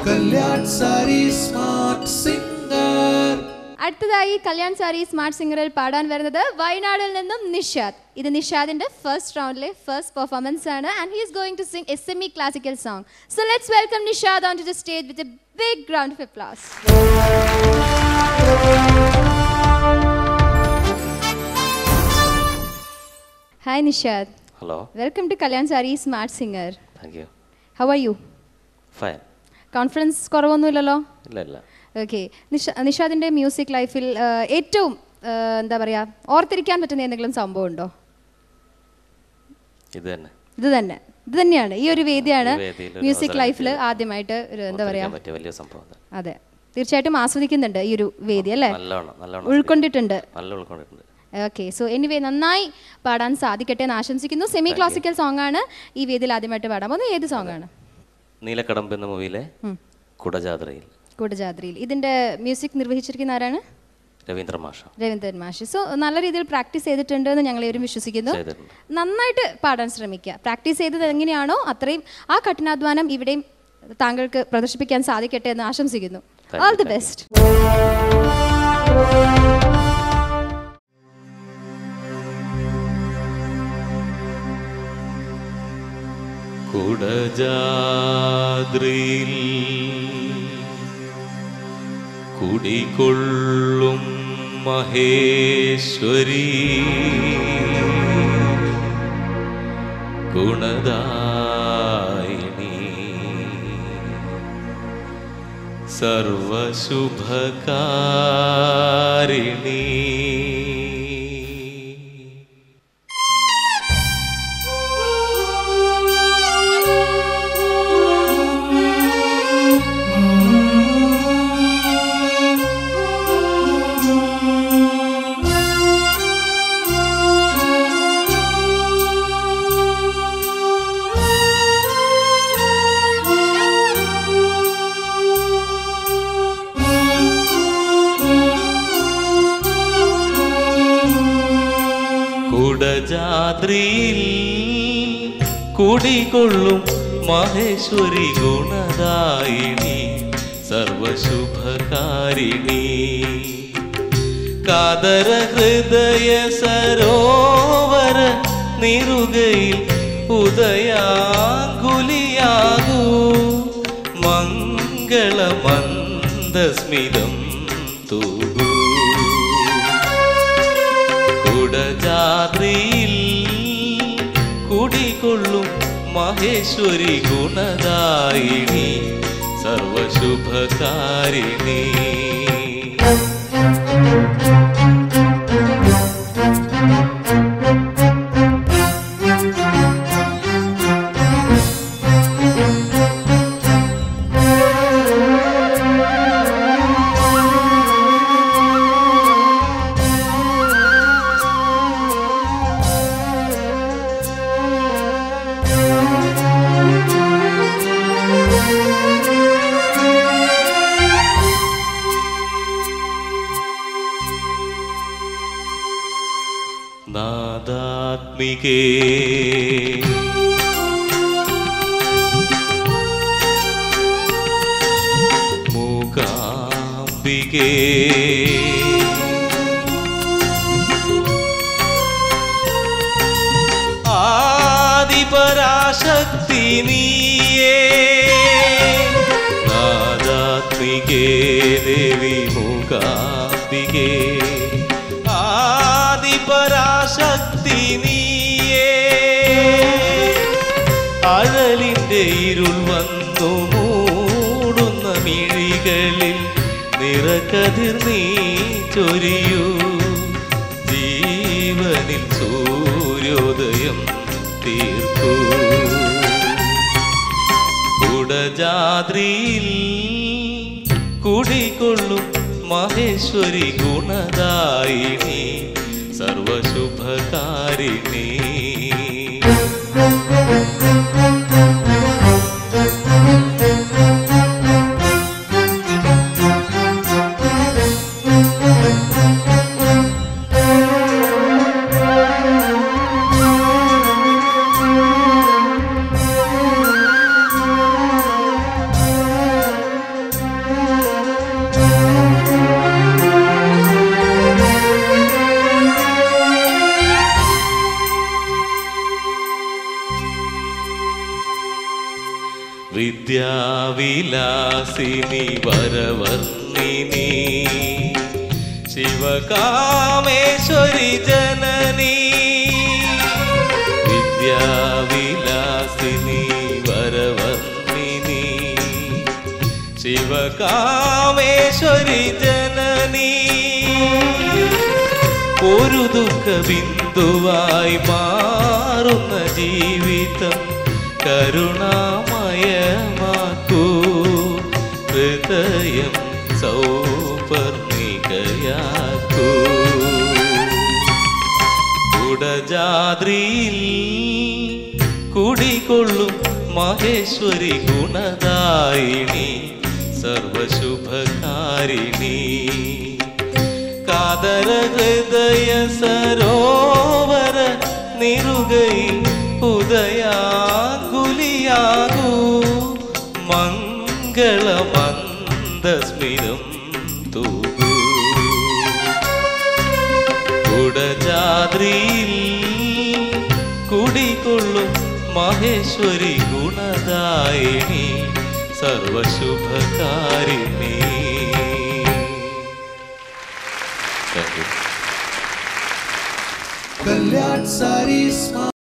Kalyan sari smart singer. അടുത്തതായി Kalyan sari smart സിംഗറിൽ പാടാൻ വരുന്നത് വയനാടിൽ നിന്നും നിഷാദ്. ഇത് നിഷാദിന്റെ ഫസ്റ്റ് റൗണ്ടിലെ ഫസ്റ്റ് പെർഫോമൻസ് ആണ് and he is going to sing a semi classical song. So let's welcome Nishad onto the stage with a big round of applause. Hi Nishad. Hello. Welcome to Kalyan Sari Smart Singer. Thank you. How are you? Fine. Confidence കുറവൊന്നുമില്ലല്ലോ? ഇല്ല. Okay. നിഷാദിന്റെ music ലൈഫിൽ ഏറ്റവും എന്താ പറയാ ഓർത്തിരിക്കാൻ പറ്റുന്ന എന്തെങ്കിലും സംഭവം ഉണ്ടോ? ഇത് തന്നെയാണ് ഈ ഒരു വേദിയാണ് മ്യൂസിക് ലൈഫിൽ ആദ്യമായിട്ട് എന്താ പറയാ വലിയ സംഭവം. അതെ, തീർച്ചയായിട്ടും ആസ്വദിക്കുന്നുണ്ട് ഈ ഒരു വേദി അല്ലേ? ഉൾക്കൊണ്ടിട്ടുണ്ട്. ഓക്കെ. സോ എനിവേ നന്നായി പാടാൻ സാധിക്കട്ടെ എന്ന് ആശംസിക്കുന്നു. സെമി ക്ലാസിക്കൽ സോങ് ആണ് ഈ വേദിയിൽ ആദ്യമായിട്ട് പാടാൻ പോകുന്നത്. ഏത് സോങ് ആണ്? നീലക്കടമ്പ് എന്ന മൂവിയിലെ കുടജാദ്രിയിൽ. ഇതിന്റെ മ്യൂസിക് നിർവഹിച്ചിരിക്കുന്ന ആരാണ്? രവീന്ദ്രൻ മാഷ്. സോ നല്ല രീതിയിൽ പ്രാക്ടീസ് ചെയ്തിട്ടുണ്ട് എന്ന് ഞങ്ങളേവരും വിശ്വസിക്കുന്നു. നന്നായിട്ട് പാടാൻ ശ്രമിക്കുക. പ്രാക്ടീസ് ചെയ്തത് എങ്ങനെയാണോ അത്രയും ആ കഠിനാധ്വാനം ഇവിടെയും താങ്കൾക്ക് പ്രദർശിപ്പിക്കാൻ സാധിക്കട്ടെ എന്ന് ആശംസിക്കുന്നു. All the best. കുടജാദ്രിയിൽ കുടികൊള്ളും മഹേശ്വരി ഗുണദായിനി സർവശുഭകാരിണി കുടജാദ്രിയിൽ കുടികൊള്ളും മഹേശ്വരി ഗുണദായിനി സർവശുഭകാരിണി കാതര ഹൃദയ സരോവര നിറുകയിൽ ഉദയാങ്കുലിയാകൂ മംഗളമന്ദസ്മിതം തൂകൂ കുടജാദ്രിയിൽ കുടികൊള്ളും മഹേശ്വരി ഗുണദായിനി സർവശുഭകാരിണി നാദാത്മികേ മൂകാംബികേ ആദിപരാശക്തി നീയേ നാദാത്മികേ ദേവി മൂകാംബികേ പരാശക്തി നീയേ അഴലിൻ്റെ ഇരുൾ വന്നു മൂടുന്ന മിഴികളിൽ നിറകതിർ നീ ചൊരിയൂ ജീവനിൽ സൂര്യോദയം തീർക്കൂ കുടജാദ്രിയിൽ കുടികൊള്ളും മഹേശ്വരി ഗുണദായിനി സർവശുഭകാരിണി വിദ്യാവിലാസിനി വരവർണിനി ശിവകാമേശ്വരി ജനനി വിദ്യാവിലാസിനി വരവർണിനി ശിവകാമേശ്വരി ജനനി ഒരു ദുഃഖ ബിന്ദുവായി മാറുന്ന ജീവിതം കരുണാമയമാക്കൂ ഹൃദയം സൗപർണികയാക്കൂ കുടജാദ്രിയിൽ കുടികൊള്ളും മഹേശ്വരി ഗുണദായിനി സർവശുഭകാരിണി കാതര ഹൃദയ സരോവര നിറുകയിൽ ഉദയാകുലിയാകൂ മംഗളമന്ദസ്മിതം തൂകൂ കുടജാദ്രിയിൽ കുടികൊള്ളും മഹേശ്വരി ഗുണദായിനി സർവശുഭകാരിണി. Kalyan Sarees